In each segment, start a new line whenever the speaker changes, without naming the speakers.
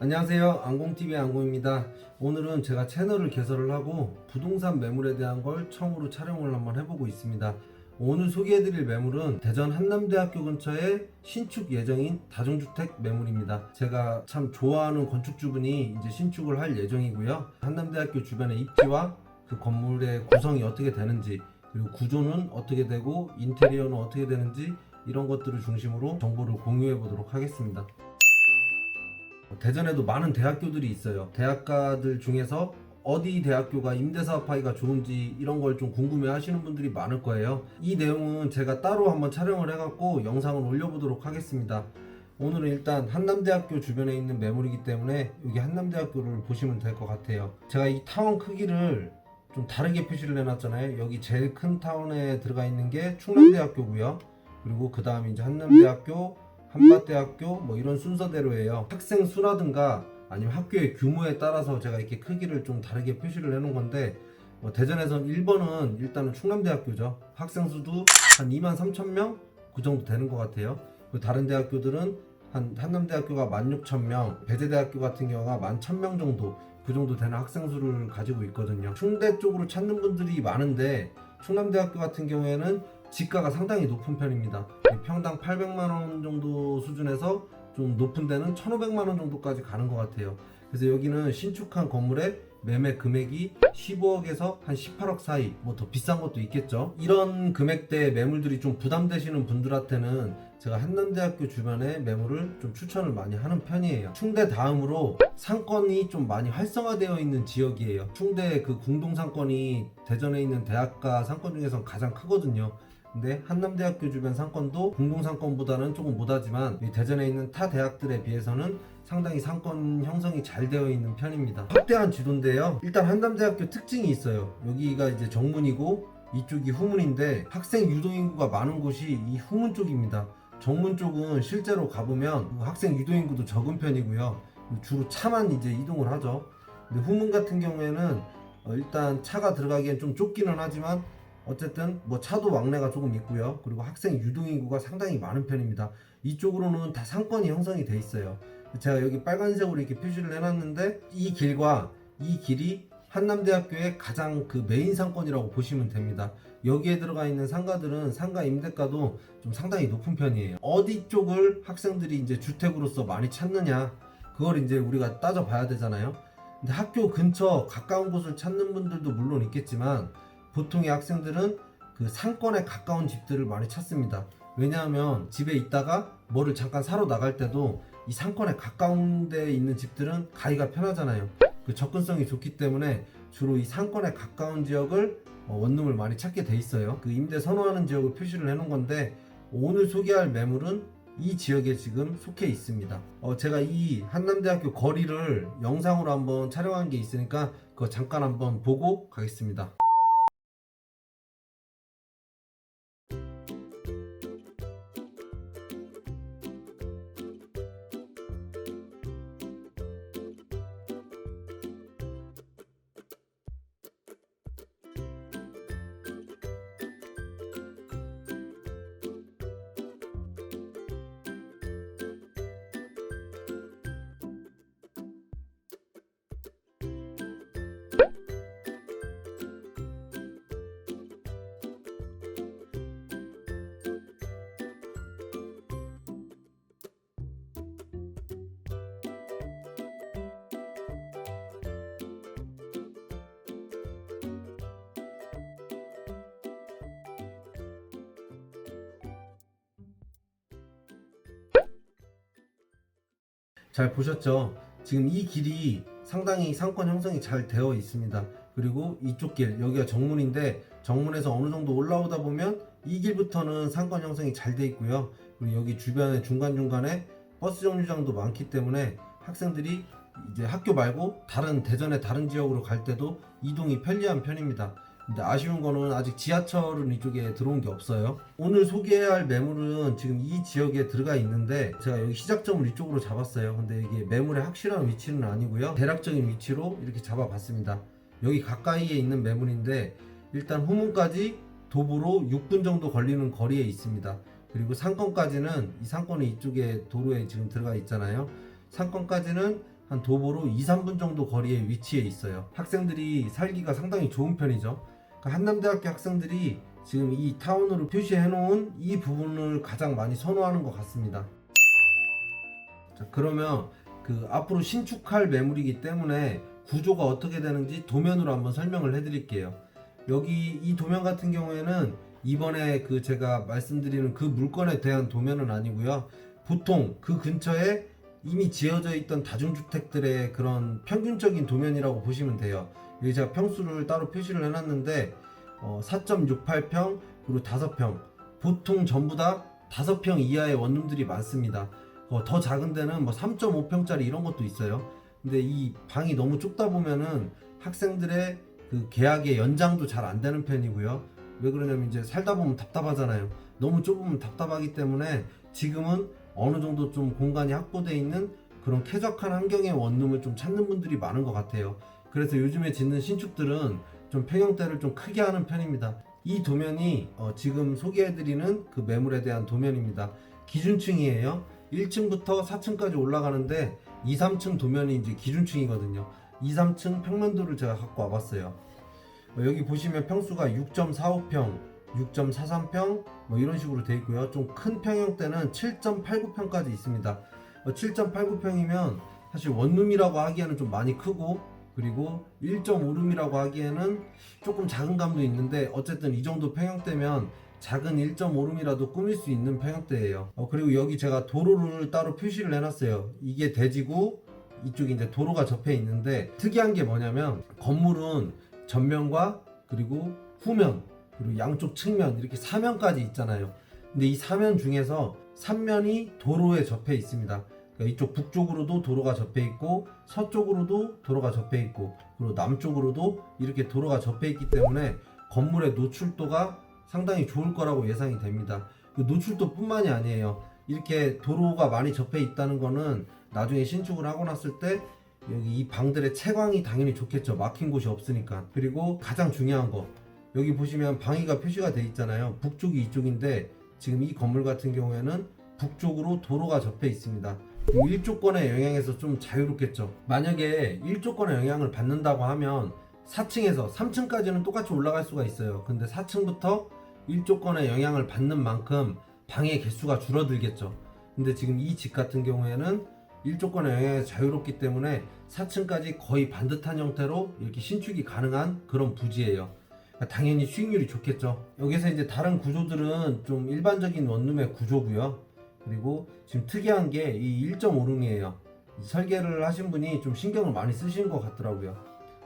안녕하세요, 안공TV의 안공입니다. 오늘은 제가 채널을 개설을 하고 부동산 매물에 대한 걸 처음으로 촬영을 한번 해보고 있습니다. 오늘 소개해드릴 매물은 대전 한남대학교 근처에 신축 예정인 다중주택 매물입니다. 제가 참 좋아하는 건축주분이 이제 신축을 할 예정이고요. 한남대학교 주변의 입지와 그 건물의 구성이 어떻게 되는지, 그리고 구조는 어떻게 되고 인테리어는 어떻게 되는지, 이런 것들을 중심으로 정보를 공유해 보도록 하겠습니다. 대전에도 많은 대학교들이 있어요. 대학가들 중에서 어디 대학교가 임대사업 하기가 좋은지 이런 걸 좀 궁금해 하시는 분들이 많을 거예요. 이 내용은 제가 따로 한번 촬영을 해갖고 영상을 올려보도록 하겠습니다. 오늘은 일단 한남대학교 주변에 있는 매물이기 때문에 여기 한남대학교를 보시면 될 것 같아요. 제가 이 타원 크기를 좀 다르게 표시를 해놨잖아요. 여기 제일 큰 타원에 들어가 있는 게 충남대학교고요. 그리고 그 다음에 이제 한남대학교, 한밭대학교 뭐 이런 순서대로예요. 학생 수라든가 아니면 학교의 규모에 따라서 제가 이렇게 크기를 좀 다르게 표시를 해놓은 건데, 대전에선 1번은 일단은 충남대학교죠. 학생 수도 한 23,000명 그 정도 되는 것 같아요. 다른 대학교들은 한남대학교가 16,000명, 배재대학교 같은 경우가 11,000명 정도, 그 정도 되는 학생 수를 가지고 있거든요. 충대 쪽으로 찾는 분들이 많은데 충남대학교 같은 경우에는 지가가 상당히 높은 편입니다. 평당 800만원 정도 수준에서 좀 높은 데는 1,500만원 정도까지 가는 것 같아요. 그래서 여기는 신축한 건물의 매매 금액이 15억에서 한 18억 사이, 뭐 더 비싼 것도 있겠죠. 이런 금액대의 매물들이 좀 부담되시는 분들한테는 제가 한남대학교 주변에 매물을 좀 추천을 많이 하는 편이에요. 충대 다음으로 상권이 좀 많이 활성화되어 있는 지역이에요. 충대 그 궁동상권이 대전에 있는 대학가 상권 중에서 가장 크거든요. 근데 한남대학교 주변 상권도 공동상권보다는 조금 못하지만 대전에 있는 타 대학들에 비해서는 상당히 상권 형성이 잘 되어 있는 편입니다. 확대한 지도인데요. 일단 한남대학교 특징이 있어요. 여기가 이제 정문이고 이쪽이 후문인데 학생 유동인구가 많은 곳이 이 후문 쪽입니다. 정문 쪽은 실제로 가보면 학생 유동인구도 적은 편이고요. 주로 차만 이제 이동을 하죠. 근데 후문 같은 경우에는 일단 차가 들어가기엔 좀 좁기는 하지만 어쨌든 뭐 차도 왕래가 조금 있고요. 그리고 학생 유동인구가 상당히 많은 편입니다. 이쪽으로는 다 상권이 형성이 돼 있어요. 제가 여기 빨간색으로 이렇게 표시를 해놨는데 이 길과 이 길이 한남대학교의 가장 그 메인 상권이라고 보시면 됩니다. 여기에 들어가 있는 상가들은 상가 임대가도 좀 상당히 높은 편이에요. 어디 쪽을 학생들이 이제 주택으로서 많이 찾느냐, 그걸 이제 우리가 따져봐야 되잖아요. 근데 학교 근처 가까운 곳을 찾는 분들도 물론 있겠지만 보통의 학생들은 그 상권에 가까운 집들을 많이 찾습니다. 왜냐하면 집에 있다가 뭐를 잠깐 사러 나갈 때도 이 상권에 가까운 데에 있는 집들은 가기가 편하잖아요. 그 접근성이 좋기 때문에 주로 이 상권에 가까운 지역을 원룸을 많이 찾게 돼 있어요. 그 임대 선호하는 지역을 표시를 해놓은 건데 오늘 소개할 매물은 이 지역에 지금 속해 있습니다. 제가 이 한남대학교 거리를 영상으로 한번 촬영한 게 있으니까 그거 잠깐 한번 보고 가겠습니다. 잘 보셨죠? 지금 이 길이 상당히 상권 형성이 잘 되어 있습니다. 그리고 이쪽 길, 여기가 정문인데 정문에서 어느 정도 올라오다 보면 이 길부터는 상권 형성이 잘 되어 있고요. 그리고 여기 주변에 중간중간에 버스 정류장도 많기 때문에 학생들이 이제 학교 말고 대전의 다른 지역으로 갈 때도 이동이 편리한 편입니다. 근데 아쉬운 거는 아직 지하철은 이쪽에 들어온 게 없어요. 오늘 소개할 매물은 지금 이 지역에 들어가 있는데 제가 여기 시작점을 이쪽으로 잡았어요. 근데 이게 매물의 확실한 위치는 아니고요. 대략적인 위치로 이렇게 잡아봤습니다. 여기 가까이에 있는 매물인데 일단 후문까지 도보로 6분 정도 걸리는 거리에 있습니다. 그리고 상권까지는 이 상권이 이쪽에 도로에 지금 들어가 있잖아요. 상권까지는 한 도보로 2-3분 정도 거리에 위치해 있어요. 학생들이 살기가 상당히 좋은 편이죠. 그러니까 한남대학교 학생들이 지금 이 타운으로 표시해 놓은 이 부분을 가장 많이 선호하는 것 같습니다. 자, 그러면 그 앞으로 신축할 매물이기 때문에 구조가 어떻게 되는지 도면으로 한번 설명을 해 드릴게요. 여기 이 도면 같은 경우에는 이번에 그 제가 말씀드리는 그 물건에 대한 도면은 아니고요. 보통 그 근처에 이미 지어져 있던 다중주택들의 그런 평균적인 도면이라고 보시면 돼요. 여기 제가 평수를 따로 표시를 해놨는데 4.68평 그리고 5평, 보통 전부 다 5평 이하의 원룸들이 많습니다. 더 작은 데는 뭐 3.5평짜리 이런 것도 있어요. 근데 이 방이 너무 좁다 보면은 학생들의 그 계약의 연장도 잘 안 되는 편이고요. 왜 그러냐면 이제 살다 보면 답답하잖아요. 너무 좁으면 답답하기 때문에 지금은 어느 정도 좀 공간이 확보되어 있는 그런 쾌적한 환경의 원룸을 좀 찾는 분들이 많은 것 같아요. 그래서 요즘에 짓는 신축들은 좀 평형대를 좀 크게 하는 편입니다. 이 도면이 지금 소개해드리는 그 매물에 대한 도면입니다. 기준층이에요. 1층부터 4층까지 올라가는데 2, 3층 도면이 이제 기준층이거든요. 2, 3층 평면도를 제가 갖고 와봤어요. 여기 보시면 평수가 6.45평, 6.43평 뭐 이런 식으로 되어 있고요. 좀 큰 평형대는 7.89평까지 있습니다. 7.89평이면 사실 원룸이라고 하기에는 좀 많이 크고, 그리고 1.5룸이라고 하기에는 조금 작은 감도 있는데 어쨌든 이 정도 평형대면 작은 1.5룸이라도 꾸밀 수 있는 평형대예요. 그리고 여기 제가 도로를 따로 표시를 해놨어요. 이게 대지고 이쪽이 이제 도로가 접해 있는데 특이한 게 뭐냐면 건물은 전면과 그리고 후면 그리고 양쪽 측면 이렇게 사면까지 있잖아요. 근데 이 사면 중에서 3면이 도로에 접해 있습니다. 그러니까 이쪽 북쪽으로도 도로가 접해 있고 서쪽으로도 도로가 접해 있고 그리고 남쪽으로도 이렇게 도로가 접해 있기 때문에 건물의 노출도가 상당히 좋을 거라고 예상이 됩니다. 노출도 뿐만이 아니에요. 이렇게 도로가 많이 접해 있다는 거는 나중에 신축을 하고 났을 때 여기 이 방들의 채광이 당연히 좋겠죠. 막힌 곳이 없으니까. 그리고 가장 중요한 거, 여기 보시면 방위가 표시가 돼 있잖아요. 북쪽이 이쪽인데 지금 이 건물 같은 경우에는 북쪽으로 도로가 접해 있습니다. 일조권의 영향에서 좀 자유롭겠죠. 만약에 일조권의 영향을 받는다고 하면 4층에서 3층까지는 똑같이 올라갈 수가 있어요. 근데 4층부터 일조권의 영향을 받는 만큼 방의 개수가 줄어들겠죠. 근데 지금 이 집 같은 경우에는 일조권의 영향에서 자유롭기 때문에 4층까지 거의 반듯한 형태로 이렇게 신축이 가능한 그런 부지예요. 그러니까 당연히 수익률이 좋겠죠. 여기서 이제 다른 구조들은 좀 일반적인 원룸의 구조고요. 그리고 지금 특이한 게 이 1.5룸이에요. 설계를 하신 분이 좀 신경을 많이 쓰신 것 같더라고요.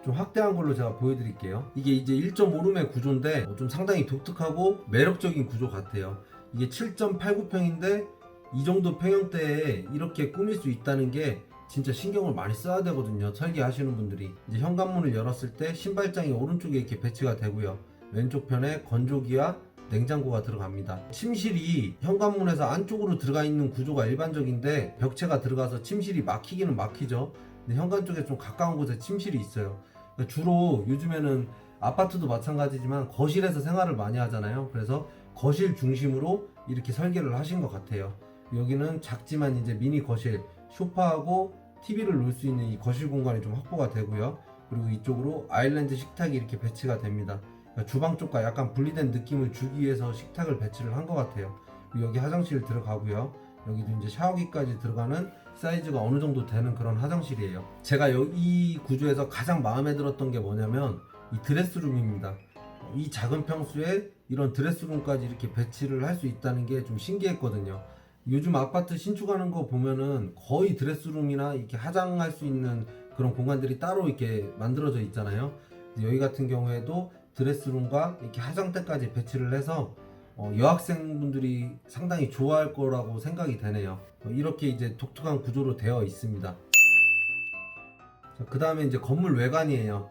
좀 확대한 걸로 제가 보여드릴게요. 이게 이제 1.5룸의 구조인데 좀 상당히 독특하고 매력적인 구조 같아요. 이게 7.89평인데 이 정도 평형대에 이렇게 꾸밀 수 있다는 게 진짜 신경을 많이 써야 되거든요. 설계하시는 분들이. 이제 현관문을 열었을 때 신발장이 오른쪽에 이렇게 배치가 되고요. 왼쪽 편에 건조기와 냉장고가 들어갑니다. 침실이 현관문에서 안쪽으로 들어가 있는 구조가 일반적인데 벽체가 들어가서 침실이 막히기는 막히죠. 근데 현관 쪽에 좀 가까운 곳에 침실이 있어요. 그러니까 주로 요즘에는 아파트도 마찬가지지만 거실에서 생활을 많이 하잖아요. 그래서 거실 중심으로 이렇게 설계를 하신 것 같아요. 여기는 작지만 이제 미니 거실, 소파하고 TV를 놓을 수 있는 이 거실 공간이 좀 확보가 되고요. 그리고 이쪽으로 아일랜드 식탁이 이렇게 배치가 됩니다. 그러니까 주방 쪽과 약간 분리된 느낌을 주기 위해서 식탁을 배치를 한 것 같아요. 여기 화장실 들어가고요. 여기도 이제 샤워기까지 들어가는 사이즈가 어느 정도 되는 그런 화장실이에요. 제가 이 구조에서 가장 마음에 들었던 게 뭐냐면 이 드레스룸입니다. 이 작은 평수에 이런 드레스룸까지 이렇게 배치를 할 수 있다는 게 좀 신기했거든요. 요즘 아파트 신축하는 거 보면은 거의 드레스룸이나 이렇게 화장할 수 있는 그런 공간들이 따로 이렇게 만들어져 있잖아요. 여기 같은 경우에도 드레스룸과 이렇게 화장대까지 배치를 해서 여학생분들이 상당히 좋아할 거라고 생각이 되네요. 이렇게 이제 독특한 구조로 되어 있습니다. 그 다음에 이제 건물 외관이에요.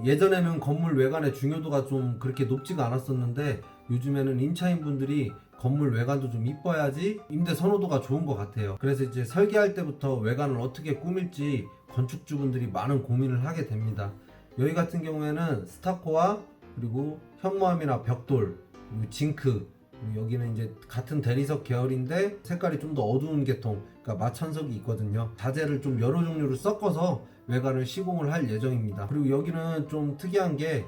예전에는 건물 외관의 중요도가 좀 그렇게 높지가 않았었는데 요즘에는 임차인분들이 건물 외관도 좀 이뻐야지 임대 선호도가 좋은 것 같아요. 그래서 이제 설계할 때부터 외관을 어떻게 꾸밀지 건축주분들이 많은 고민을 하게 됩니다. 여기 같은 경우에는 스타코와 그리고 현무암이나 벽돌, 그리고 징크 여기는 이제 같은 대리석 계열인데 색깔이 좀 더 어두운 계통, 그러니까 마찬석이 있거든요. 자재를 좀 여러 종류를 섞어서 외관을 시공을 할 예정입니다. 그리고 여기는 좀 특이한 게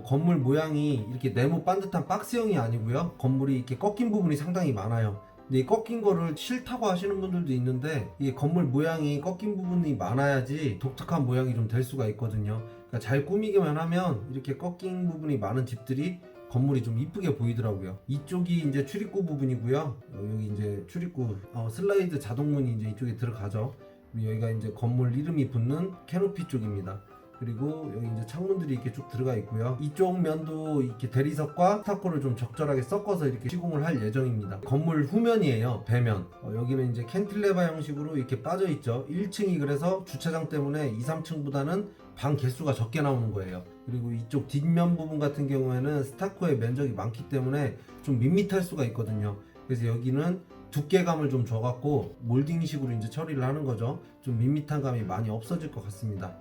건물 모양이 이렇게 네모 반듯한 박스형이 아니고요. 건물이 이렇게 꺾인 부분이 상당히 많아요. 근데 이 꺾인 거를 싫다고 하시는 분들도 있는데, 이 건물 모양이 꺾인 부분이 많아야지 독특한 모양이 좀 될 수가 있거든요. 그러니까 잘 꾸미기만 하면 이렇게 꺾인 부분이 많은 집들이 건물이 좀 이쁘게 보이더라고요. 이쪽이 이제 출입구 부분이고요. 여기 이제 출입구 슬라이드 자동문이 이제 이쪽에 들어가죠. 그리고 여기가 이제 건물 이름이 붙는 캐노피 쪽입니다. 그리고 여기 이제 창문들이 이렇게 쭉 들어가 있고요. 이쪽 면도 이렇게 대리석과 스타코를 좀 적절하게 섞어서 이렇게 시공을 할 예정입니다. 건물 후면이에요. 배면. 여기는 이제 캔틸레바 형식으로 이렇게 빠져 있죠. 1층이 그래서 주차장 때문에 2, 3층보다는 방 개수가 적게 나오는 거예요. 그리고 이쪽 뒷면 부분 같은 경우에는 스타코의 면적이 많기 때문에 좀 밋밋할 수가 있거든요. 그래서 여기는 두께감을 좀 줘갖고 몰딩식으로 이제 처리를 하는 거죠. 좀 밋밋한 감이 많이 없어질 것 같습니다.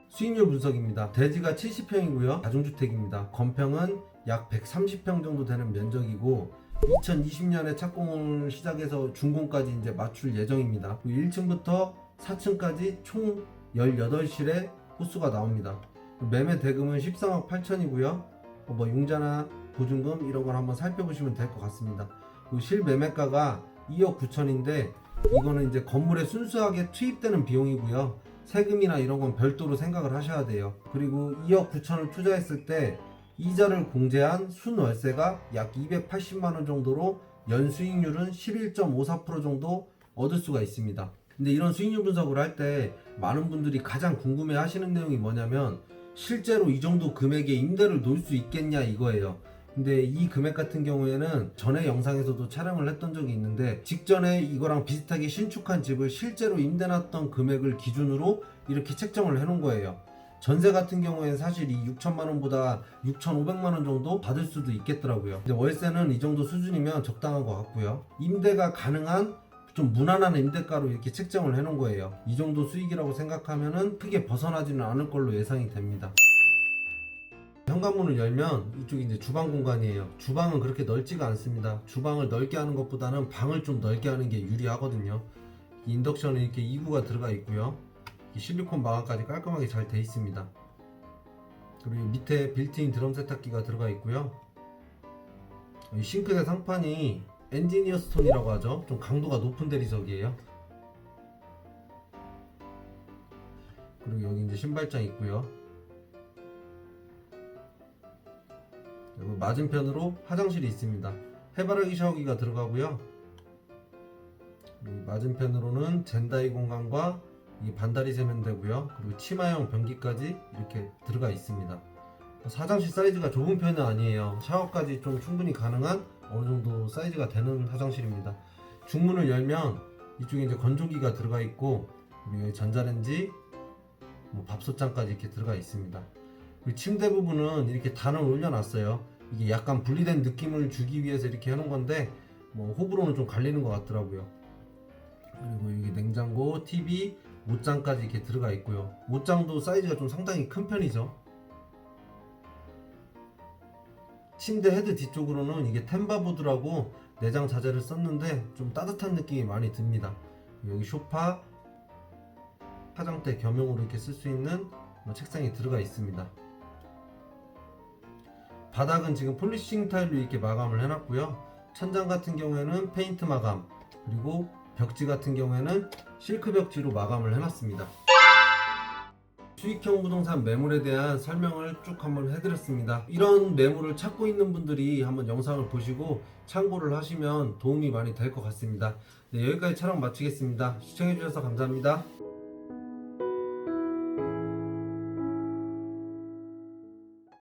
수익률 분석입니다. 대지가 70평이고요. 다중주택입니다. 건평은 약 130평 정도 되는 면적이고 2020년에 착공을 시작해서 준공까지 이제 맞출 예정입니다. 1층부터 4층까지 총 18실의 호수가 나옵니다. 매매 대금은 13억 8천이고요. 뭐 융자나 보증금 이런 걸 한번 살펴보시면 될 것 같습니다. 실매매가가 2억 9천인데 이거는 이제 건물에 순수하게 투입되는 비용이고요. 세금이나 이런 건 별도로 생각을 하셔야 돼요. 그리고 2억 9천을 투자했을 때 이자를 공제한 순월세가 약 280만 원 정도로 연수익률은 11.54% 정도 얻을 수가 있습니다. 근데 이런 수익률 분석을 할 때 많은 분들이 가장 궁금해 하시는 내용이 뭐냐면 실제로 이 정도 금액에 임대를 놓을 수 있겠냐 이거예요. 근데 이 금액 같은 경우에는 전에 영상에서도 촬영을 했던 적이 있는데 직전에 이거랑 비슷하게 신축한 집을 실제로 임대 놨던 금액을 기준으로 이렇게 책정을 해 놓은 거예요. 전세 같은 경우에는 사실 이 6천만 원보다 6,500만 원 정도 받을 수도 있겠더라고요. 근데 월세는 이 정도 수준이면 적당한 것 같고요. 임대가 가능한 좀 무난한 임대가로 이렇게 책정을 해 놓은 거예요. 이 정도 수익이라고 생각하면은 크게 벗어나지는 않을 걸로 예상이 됩니다. 현관문을 열면 이쪽이 이제 주방 공간이에요. 주방은 그렇게 넓지가 않습니다. 주방을 넓게 하는 것보다는 방을 좀 넓게 하는 게 유리하거든요. 인덕션은 이렇게 2구가 들어가 있고요. 실리콘 마감까지 깔끔하게 잘 돼 있습니다. 그리고 밑에 빌트인 드럼 세탁기가 들어가 있고요. 싱크대 상판이 엔지니어 스톤이라고 하죠. 좀 강도가 높은 대리석이에요. 그리고 여기 이제 신발장 있고요. 그리고 맞은편으로 화장실이 있습니다. 해바라기 샤워기가 들어가고요. 그리고 맞은편으로는 젠다이 공간과 이 반다리 세면대고요. 그리고 치마형 변기까지 이렇게 들어가 있습니다. 화장실 사이즈가 좁은 편은 아니에요. 샤워까지 좀 충분히 가능한 어느 정도 사이즈가 되는 화장실입니다. 중문을 열면 이쪽에 이제 건조기가 들어가 있고 그리고 여기 전자레인지, 밥솥장까지 이렇게 들어가 있습니다. 그리고 침대 부분은 이렇게 단을 올려놨어요. 이게 약간 분리된 느낌을 주기 위해서 이렇게 해놓은 건데 호불호는 좀 갈리는 것 같더라고요. 그리고 여기 냉장고, TV, 옷장까지 이렇게 들어가 있고요. 옷장도 사이즈가 좀 상당히 큰 편이죠. 침대 헤드 뒤쪽으로는 이게 템바보드라고 내장 자재를 썼는데 좀 따뜻한 느낌이 많이 듭니다. 여기 소파, 화장대 겸용으로 이렇게 쓸 수 있는 책상이 들어가 있습니다. 바닥은 지금 폴리싱 타일로 이렇게 마감을 해놨고요. 천장 같은 경우에는 페인트 마감, 그리고 벽지 같은 경우에는 실크 벽지로 마감을 해놨습니다. 수익형 부동산 매물에 대한 설명을 쭉 한번 해드렸습니다. 이런 매물을 찾고 있는 분들이 한번 영상을 보시고 참고를 하시면 도움이 많이 될 것 같습니다. 네, 여기까지 촬영 마치겠습니다. 시청해주셔서 감사합니다.